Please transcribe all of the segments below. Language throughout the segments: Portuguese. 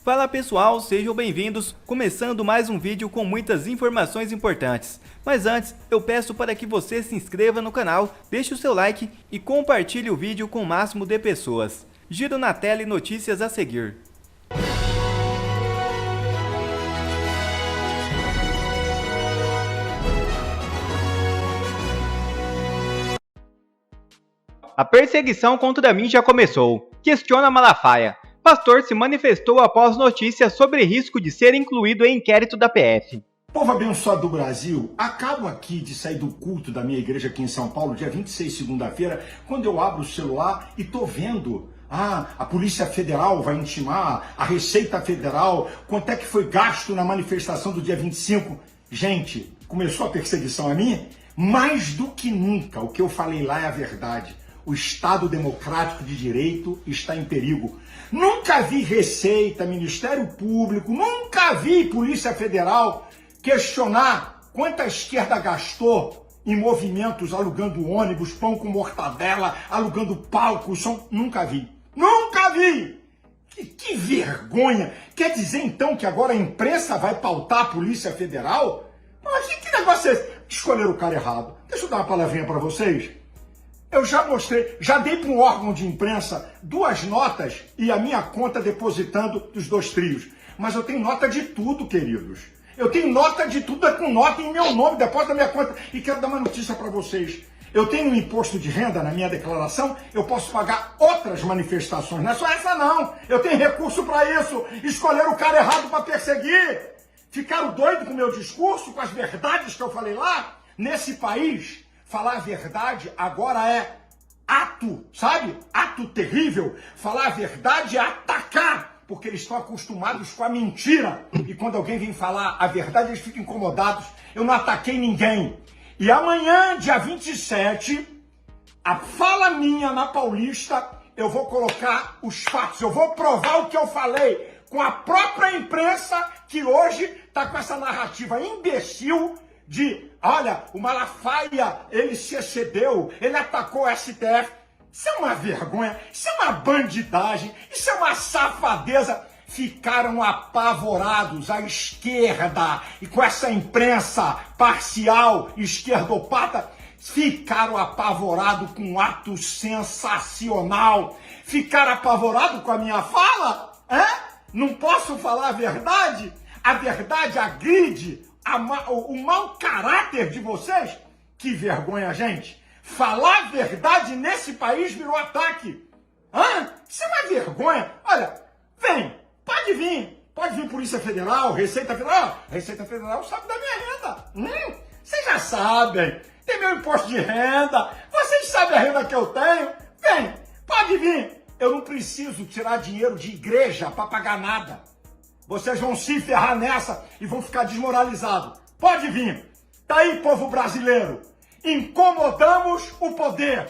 Fala pessoal, sejam bem-vindos, começando mais um vídeo com muitas informações importantes. Mas antes, eu peço para que você se inscreva no canal, deixe o seu like e compartilhe o vídeo com o máximo de pessoas. Giro na tela e notícias a seguir. A perseguição contra mim já começou. Questiona Malafaia. Pastor se manifestou após notícias sobre risco de ser incluído em inquérito da PF. Povo abençoado do Brasil, acabo aqui de sair do culto da minha igreja aqui em São Paulo, dia 26, segunda-feira, quando eu abro o celular e tô vendo, a Polícia Federal vai intimar, a Receita Federal, quanto é que foi gasto na manifestação do dia 25. Gente, começou a perseguição a mim? Mais do que nunca, o que eu falei lá é a verdade. O Estado Democrático de Direito está em perigo. Nunca vi Receita, Ministério Público, nunca vi Polícia Federal questionar quanto a esquerda gastou em movimentos alugando ônibus, pão com mortadela, alugando palcos. Nunca vi. Nunca vi! Que vergonha! Quer dizer então que agora a imprensa vai pautar a Polícia Federal? Mas que negócio é esse? Escolheram o cara errado. Deixa eu dar uma palavrinha para vocês. Eu já mostrei, já dei para um órgão de imprensa 2 notas e a minha conta depositando dos 2 trios. Mas eu tenho nota de tudo, queridos. Eu tenho nota de tudo, é com nota em meu nome, depósito da minha conta. E quero dar uma notícia para vocês. Eu tenho um imposto de renda na minha declaração, eu posso pagar outras manifestações. Não é só essa não. Eu tenho recurso para isso. Escolheram o cara errado para perseguir. Ficaram doidos com o meu discurso, com as verdades que eu falei lá? Nesse país, falar a verdade agora é ato, sabe? Ato terrível. Falar a verdade é atacar, porque eles estão acostumados com a mentira. E quando alguém vem falar a verdade, eles ficam incomodados. Eu não ataquei ninguém. E amanhã, dia 27, a fala minha na Paulista, eu vou colocar os fatos, eu vou provar o que eu falei com a própria imprensa, que hoje está com essa narrativa imbecil de, olha, o Malafaia, ele se excedeu, ele atacou o STF. Isso é uma vergonha, isso é uma bandidagem, isso é uma safadeza. Ficaram apavorados, a esquerda, e com essa imprensa parcial, esquerdopata, ficaram apavorados com um ato sensacional. Ficaram apavorados com a minha fala? Não posso falar a verdade? A verdade agride o mau caráter de vocês? Que vergonha, gente! Falar a verdade nesse país virou ataque. Isso é uma vergonha. Olha, vem, pode vir Polícia Federal, Receita Federal. Receita Federal sabe da minha renda. Vocês já sabem. Tem meu imposto de renda. Vocês sabem a renda que eu tenho. Vem, pode vir. Eu não preciso tirar dinheiro de igreja para pagar nada. Vocês vão se ferrar nessa e vão ficar desmoralizados. Pode vir. Tá aí, povo brasileiro. Incomodamos o poder.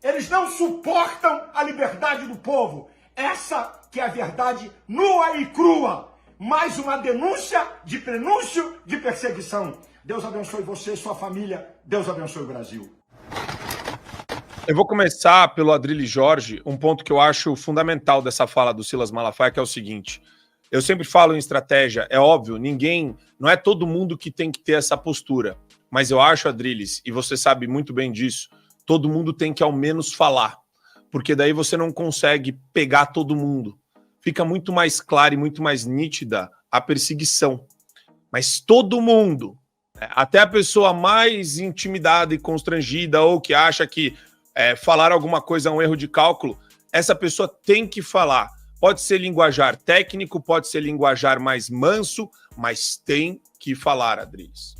Eles não suportam a liberdade do povo. Essa que é a verdade nua e crua. Mais uma denúncia de prenúncio de perseguição. Deus abençoe você e sua família. Deus abençoe o Brasil. Eu vou começar pelo Adrilles Jorge, um ponto que eu acho fundamental dessa fala do Silas Malafaia, que é o seguinte. Eu sempre falo em estratégia, é óbvio, não é todo mundo que tem que ter essa postura, mas eu acho, Adrilles, e você sabe muito bem disso, todo mundo tem que ao menos falar, porque daí você não consegue pegar todo mundo. Fica muito mais clara e muito mais nítida a perseguição. Mas todo mundo, até a pessoa mais intimidada e constrangida ou que acha que falar alguma coisa é um erro de cálculo, essa pessoa tem que falar. Pode ser linguajar técnico, pode ser linguajar mais manso, mas tem que falar, Adrilles.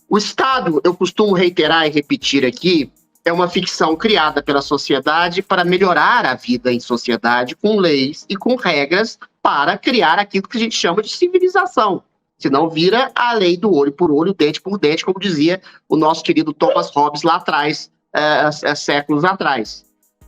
O Estado, eu costumo reiterar e repetir aqui, é uma ficção criada pela sociedade para melhorar a vida em sociedade com leis e com regras para criar aquilo que a gente chama de civilização. Senão vira a lei do olho por olho, dente por dente, como dizia o nosso querido Thomas Hobbes lá atrás, séculos atrás.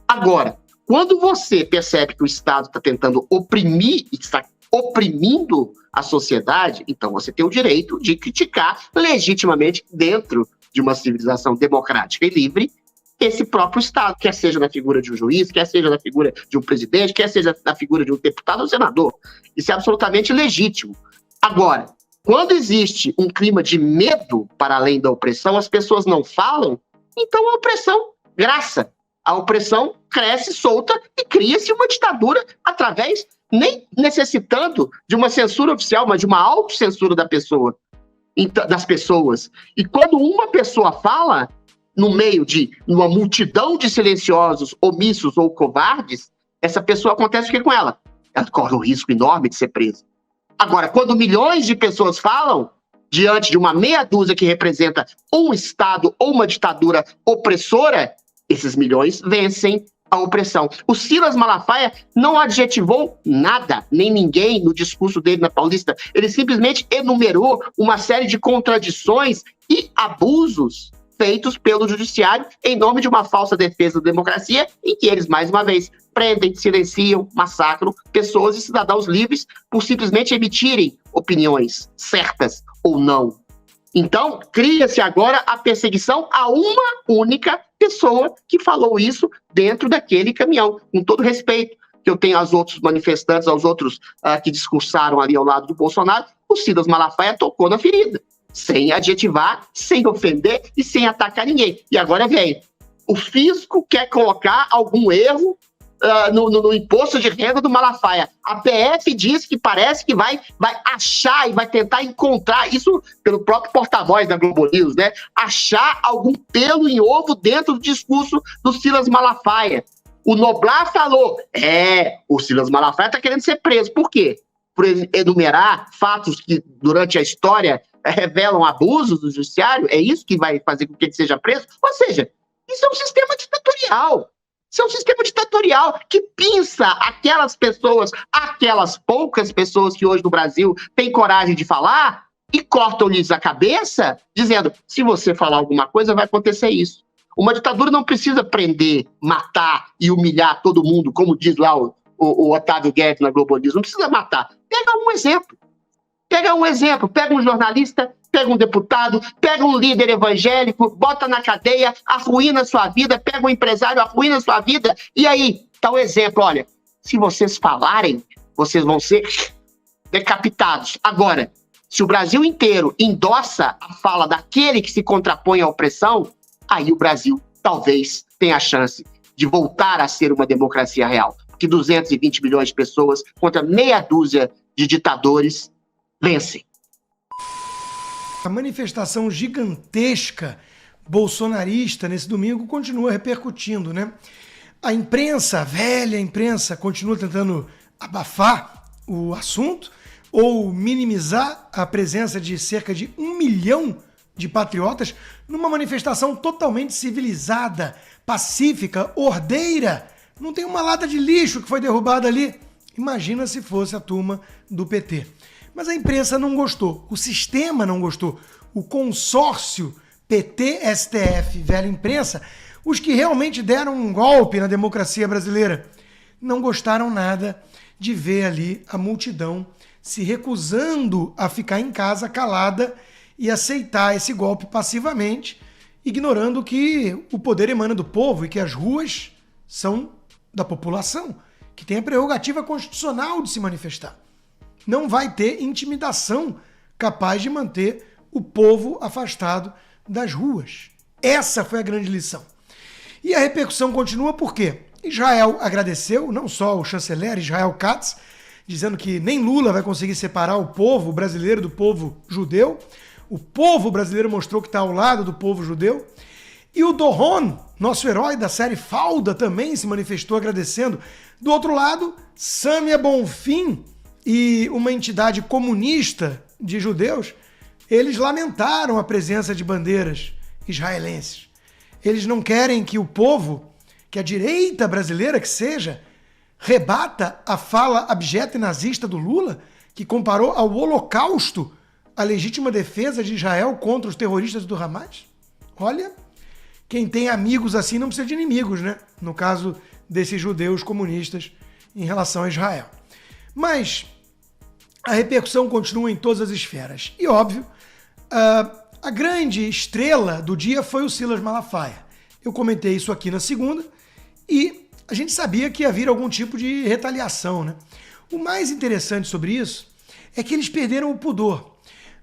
Agora, quando você percebe que o Estado está tentando oprimir, está oprimindo a sociedade, então você tem o direito de criticar legitimamente dentro de uma civilização democrática e livre esse próprio Estado, quer seja na figura de um juiz, quer seja na figura de um presidente, quer seja na figura de um deputado ou senador. Isso é absolutamente legítimo. Agora, quando existe um clima de medo para além da opressão, as pessoas não falam, então a opressão graça. A opressão cresce solta e cria-se uma ditadura através, nem necessitando de uma censura oficial, mas de uma autocensura da pessoa, das pessoas. E quando uma pessoa fala, no meio de uma multidão de silenciosos, omissos ou covardes, essa pessoa acontece o que com ela? Ela corre o risco enorme de ser presa. Agora, quando milhões de pessoas falam, diante de uma meia dúzia que representa um Estado ou uma ditadura opressora, esses milhões vencem a opressão. O Silas Malafaia não adjetivou nada, nem ninguém no discurso dele na Paulista. Ele simplesmente enumerou uma série de contradições e abusos feitos pelo judiciário em nome de uma falsa defesa da democracia, em que eles, mais uma vez, prendem, silenciam, massacram pessoas e cidadãos livres por simplesmente emitirem opiniões certas ou não. Então, cria-se agora a perseguição a uma única pessoa que falou isso dentro daquele caminhão, com todo respeito que eu tenho aos outros manifestantes, aos outros que discursaram ali ao lado do Bolsonaro. O Silas Malafaia tocou na ferida, sem adjetivar, sem ofender e sem atacar ninguém. E agora vem, o fisco quer colocar algum erro no imposto de renda do Malafaia. A PF diz que parece que vai achar e vai tentar encontrar, isso pelo próprio porta-voz da Globo News, né? Achar algum pelo em ovo dentro do discurso do Silas Malafaia. O Noblar falou, o Silas Malafaia está querendo ser preso. Por quê? Por enumerar fatos que durante a história revelam abusos do judiciário? É isso que vai fazer com que ele seja preso? Ou seja, isso é um sistema ditatorial. Isso é um sistema ditatorial que pinça aquelas pessoas, aquelas poucas pessoas que hoje no Brasil têm coragem de falar e cortam-lhes a cabeça, dizendo, se você falar alguma coisa, vai acontecer isso. Uma ditadura não precisa prender, matar e humilhar todo mundo, como diz lá o Otávio Guedes na Globo News. Não precisa matar. Pega um exemplo. Pega um jornalista, pega um deputado, pega um líder evangélico, bota na cadeia, arruína sua vida, pega um empresário, arruína sua vida, e aí, tá o exemplo, olha, se vocês falarem, vocês vão ser decapitados. Agora, se o Brasil inteiro endossa a fala daquele que se contrapõe à opressão, aí o Brasil talvez tenha a chance de voltar a ser uma democracia real. Porque 220 milhões de pessoas contra meia dúzia de ditadores vencem. A manifestação gigantesca bolsonarista nesse domingo continua repercutindo, né? A imprensa, a velha imprensa, continua tentando abafar o assunto ou minimizar a presença de cerca de 1 milhão de patriotas numa manifestação totalmente civilizada, pacífica, ordeira. Não tem uma lata de lixo que foi derrubada ali. Imagina se fosse a turma do PT. Mas a imprensa não gostou, o sistema não gostou, o consórcio PT-STF, velha imprensa, os que realmente deram um golpe na democracia brasileira, não gostaram nada de ver ali a multidão se recusando a ficar em casa calada e aceitar esse golpe passivamente, ignorando que o poder emana do povo e que as ruas são da população, que tem a prerrogativa constitucional de se manifestar. Não vai ter intimidação capaz de manter o povo afastado das ruas. Essa foi a grande lição. E a repercussão continua porque Israel agradeceu, não só o chanceler Israel Katz, dizendo que nem Lula vai conseguir separar o povo brasileiro do povo judeu. O povo brasileiro mostrou que está ao lado do povo judeu. E o Doron, nosso herói da série Falda, também se manifestou agradecendo. Do outro lado, Samia Bonfim e uma entidade comunista de judeus, eles lamentaram a presença de bandeiras israelenses. Eles não querem que o povo, que a direita brasileira que seja, rebata a fala abjeta e nazista do Lula, que comparou ao Holocausto a legítima defesa de Israel contra os terroristas do Hamas. Olha, quem tem amigos assim não precisa de inimigos, né? No caso desses judeus comunistas em relação a Israel. Mas a repercussão continua em todas as esferas. E, óbvio, a grande estrela do dia foi o Silas Malafaia. Eu comentei isso aqui na segunda e a gente sabia que ia vir algum tipo de retaliação, né? O mais interessante sobre isso é que eles perderam o pudor.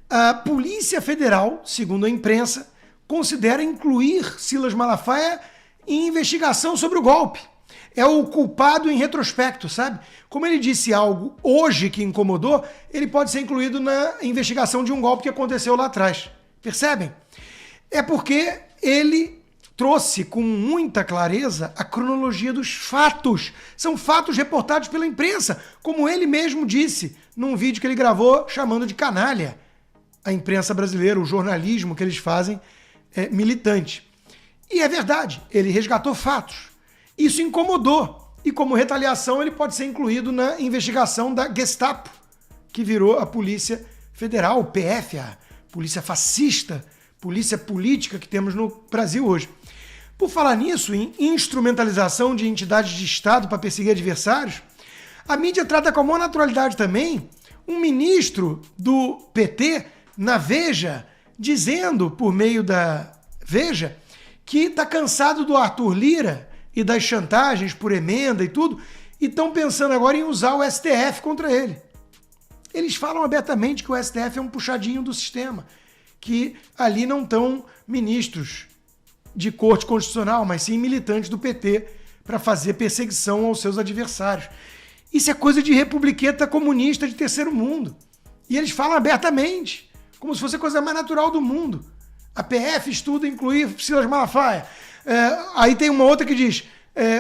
A Polícia Federal, segundo a imprensa, considera incluir Silas Malafaia em investigação sobre o golpe. É o culpado em retrospecto, sabe? Como ele disse algo hoje que incomodou, ele pode ser incluído na investigação de um golpe que aconteceu lá atrás. Percebem? É porque ele trouxe com muita clareza a cronologia dos fatos. São fatos reportados pela imprensa, como ele mesmo disse num vídeo que ele gravou chamando de canalha a imprensa brasileira, o jornalismo que eles fazem militante. E é verdade, ele resgatou fatos. Isso incomodou. E como retaliação, ele pode ser incluído na investigação da Gestapo, que virou a Polícia Federal, o PF, a polícia fascista, polícia política que temos no Brasil hoje. Por falar nisso, em instrumentalização de entidades de Estado para perseguir adversários, a mídia trata com a maior naturalidade também um ministro do PT na Veja, dizendo, por meio da Veja, que está cansado do Arthur Lira e das chantagens por emenda e tudo, e estão pensando agora em usar o STF contra ele. Eles falam abertamente que o STF é um puxadinho do sistema, que ali não estão ministros de corte constitucional, mas sim militantes do PT para fazer perseguição aos seus adversários. Isso é coisa de republiqueta comunista de terceiro mundo. E eles falam abertamente, como se fosse a coisa mais natural do mundo. A PF estuda incluir Silas Malafaia. Aí tem uma outra que diz,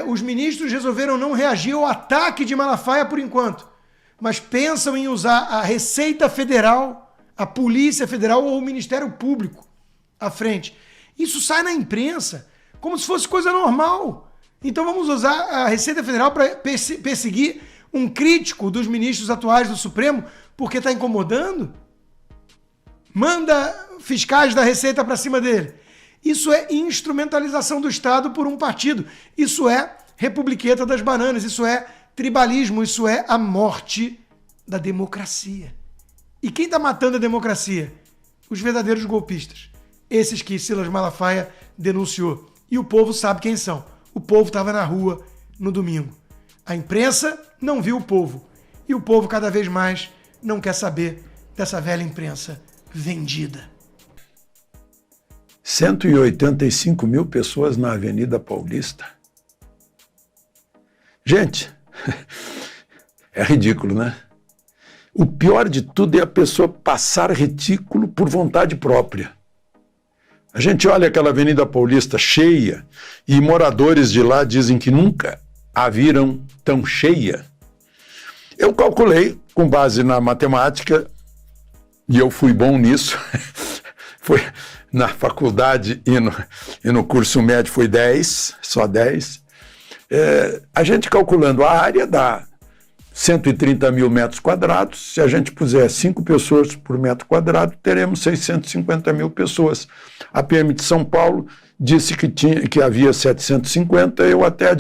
os ministros resolveram não reagir ao ataque de Malafaia por enquanto, mas pensam em usar a Receita Federal, a Polícia Federal ou o Ministério Público à frente. Isso sai na imprensa como se fosse coisa normal. Então vamos usar a Receita Federal para perseguir um crítico dos ministros atuais do Supremo porque está incomodando? Manda fiscais da Receita para cima dele. Isso é instrumentalização do Estado por um partido. Isso é republiqueta das bananas. Isso é tribalismo. Isso é a morte da democracia. E quem está matando a democracia? Os verdadeiros golpistas. Esses que Silas Malafaia denunciou. E o povo sabe quem são. O povo estava na rua no domingo. A imprensa não viu o povo. E o povo cada vez mais não quer saber dessa velha imprensa vendida. 185 mil pessoas na Avenida Paulista. Gente, é ridículo, né? O pior de tudo é a pessoa passar retículo por vontade própria. A gente olha aquela Avenida Paulista cheia e moradores de lá dizem que nunca a viram tão cheia. Eu calculei, com base na matemática, e eu fui bom nisso, foi na faculdade e no curso médio foi 10, só 10. A gente calculando a área dá 130 mil metros quadrados. Se a gente puser 5 pessoas por metro quadrado, teremos 650 mil pessoas. A PM de São Paulo disse que havia 750, eu até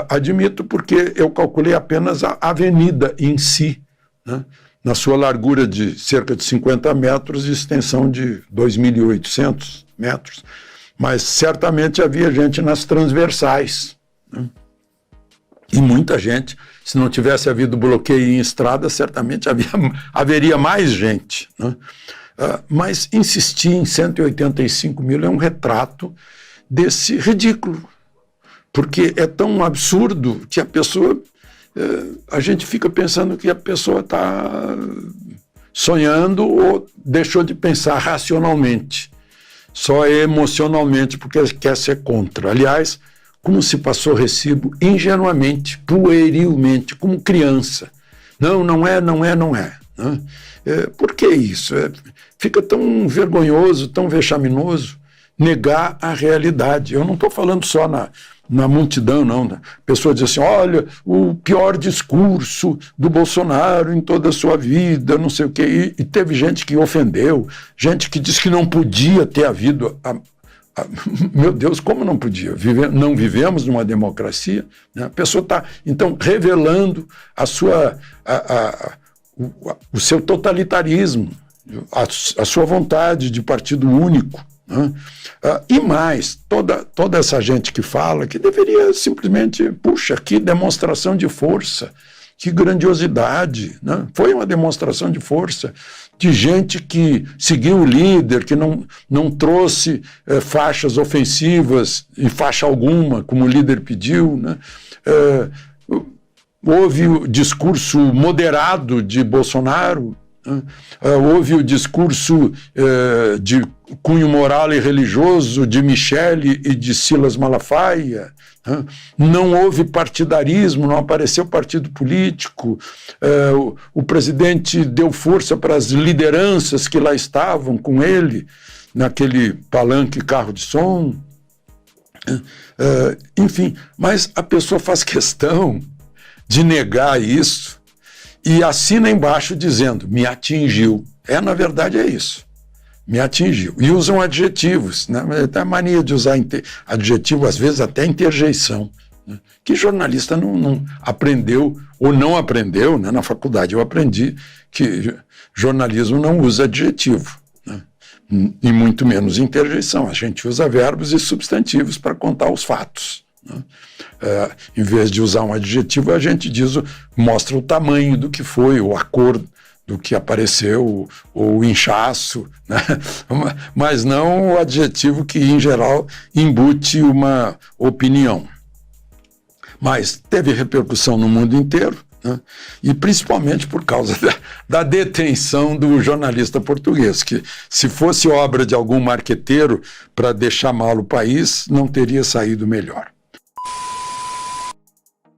admito, porque eu calculei apenas a avenida em si, né? Na sua largura de cerca de 50 metros e extensão de 2.800 metros. Mas certamente havia gente nas transversais, né? E muita gente, se não tivesse havido bloqueio em estrada, certamente haveria mais gente, né? Mas insistir em 185 mil é um retrato desse ridículo, porque é tão absurdo que a gente fica pensando que a pessoa está sonhando ou deixou de pensar racionalmente, só emocionalmente, porque quer ser contra. Aliás, como se passou recibo ingenuamente, puerilmente, como criança. Não é. Né? Por que isso? Fica tão vergonhoso, tão vexaminoso negar a realidade. Eu não estou falando só na multidão, não. A pessoa diz assim, olha, o pior discurso do Bolsonaro em toda a sua vida, não sei o quê. E teve gente que ofendeu, gente que disse que não podia ter havido... Meu Deus, como não podia? Não vivemos numa democracia, né? A pessoa está, então, revelando o seu totalitarismo, a sua vontade de partido único, Né? E mais, toda essa gente que fala que deveria simplesmente, puxa, que demonstração de força, que grandiosidade, né? Foi uma demonstração de força de gente que seguiu o líder, que não trouxe faixas ofensivas em faixa alguma, como o líder pediu, né? Houve o discurso moderado de Bolsonaro, né? Houve o discurso de cunho moral e religioso de Michele e de Silas Malafaia, né? Não houve partidarismo, não apareceu partido político, o presidente deu força para as lideranças que lá estavam com ele, naquele palanque carro de som, enfim, mas a pessoa faz questão de negar isso e assina embaixo dizendo, me atingiu. Na verdade é isso, me atingiu. E usam adjetivos, né? Tem a mania de usar adjetivo, às vezes até interjeição, né? Que jornalista não aprendeu ou não aprendeu, né? Na faculdade eu aprendi que jornalismo não usa adjetivo, né? E muito menos interjeição. A gente usa verbos e substantivos para contar os fatos, né? Em vez de usar um adjetivo, a gente mostra o tamanho do que foi, ou a cor do que apareceu, ou o inchaço, né? Mas não o adjetivo que, em geral, embute uma opinião. Mas teve repercussão no mundo inteiro, né? E principalmente por causa da detenção do jornalista português, que se fosse obra de algum marqueteiro para deixar mal o país, não teria saído melhor.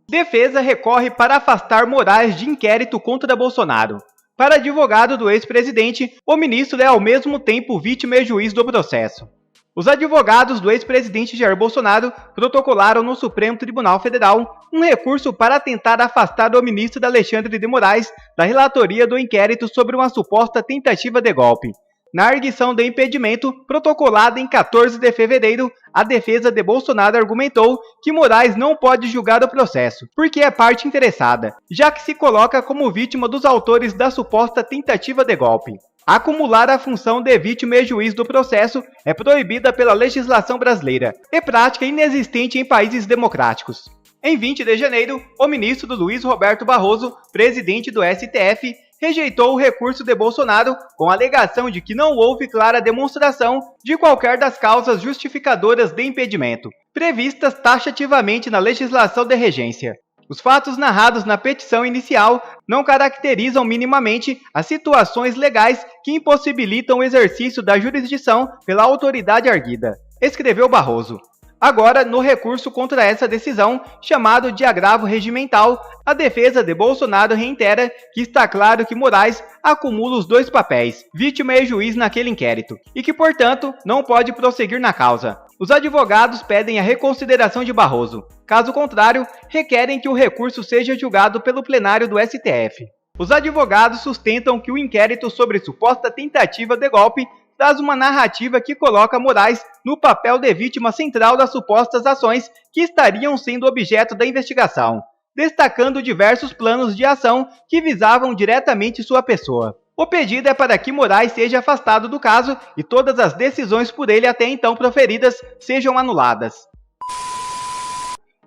Defesa recorre para afastar Moraes de inquérito contra Bolsonaro. Para advogado do ex-presidente, o ministro é ao mesmo tempo vítima e juiz do processo. Os advogados do ex-presidente Jair Bolsonaro protocolaram no Supremo Tribunal Federal um recurso para tentar afastar o ministro Alexandre de Moraes da relatoria do inquérito sobre uma suposta tentativa de golpe. Na arguição de impedimento, protocolada em 14 de fevereiro, a defesa de Bolsonaro argumentou que Moraes não pode julgar o processo, porque é parte interessada, já que se coloca como vítima dos autores da suposta tentativa de golpe. Acumular a função de vítima e juiz do processo é proibida pela legislação brasileira, e prática inexistente em países democráticos. Em 20 de janeiro, o ministro Luiz Roberto Barroso, presidente do STF, rejeitou o recurso de Bolsonaro com a alegação de que não houve clara demonstração de qualquer das causas justificadoras de impedimento, previstas taxativamente na legislação de regência. Os fatos narrados na petição inicial não caracterizam minimamente as situações legais que impossibilitam o exercício da jurisdição pela autoridade arguida, escreveu Barroso. Agora, no recurso contra essa decisão, chamado de agravo regimental, a defesa de Bolsonaro reitera que está claro que Moraes acumula os dois papéis, vítima e juiz naquele inquérito, e que, portanto, não pode prosseguir na causa. Os advogados pedem a reconsideração de Barroso. Caso contrário, requerem que o recurso seja julgado pelo plenário do STF. Os advogados sustentam que o inquérito sobre suposta tentativa de golpe traz uma narrativa que coloca Moraes no papel de vítima central das supostas ações que estariam sendo objeto da investigação, destacando diversos planos de ação que visavam diretamente sua pessoa. O pedido é para que Moraes seja afastado do caso e todas as decisões por ele até então proferidas sejam anuladas.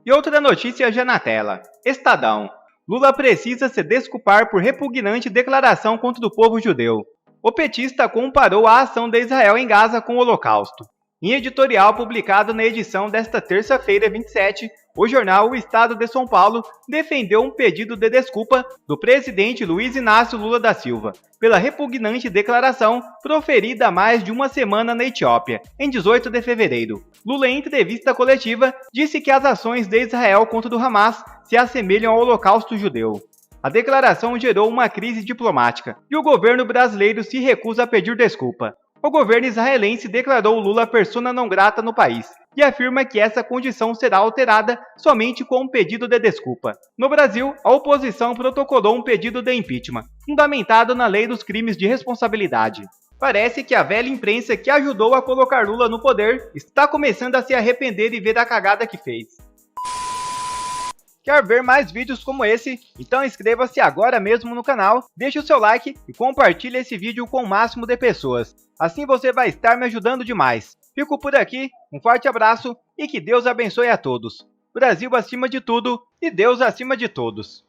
E outra notícia já na tela. Estadão. Lula precisa se desculpar por repugnante declaração contra o povo judeu. O petista comparou a ação de Israel em Gaza com o Holocausto. Em editorial publicado na edição desta terça-feira, 27, o jornal O Estado de São Paulo defendeu um pedido de desculpa do presidente Luiz Inácio Lula da Silva pela repugnante declaração proferida há mais de uma semana na Etiópia, em 18 de fevereiro. Lula, em entrevista coletiva, disse que as ações de Israel contra o Hamas se assemelham ao Holocausto judeu. A declaração gerou uma crise diplomática e o governo brasileiro se recusa a pedir desculpa. O governo israelense declarou Lula persona não grata no país e afirma que essa condição será alterada somente com um pedido de desculpa. No Brasil, a oposição protocolou um pedido de impeachment, fundamentado na lei dos crimes de responsabilidade. Parece que a velha imprensa que ajudou a colocar Lula no poder está começando a se arrepender e ver a cagada que fez. Quer ver mais vídeos como esse? Então inscreva-se agora mesmo no canal, deixe o seu like e compartilhe esse vídeo com o máximo de pessoas. Assim você vai estar me ajudando demais. Fico por aqui, um forte abraço e que Deus abençoe a todos. Brasil acima de tudo e Deus acima de todos.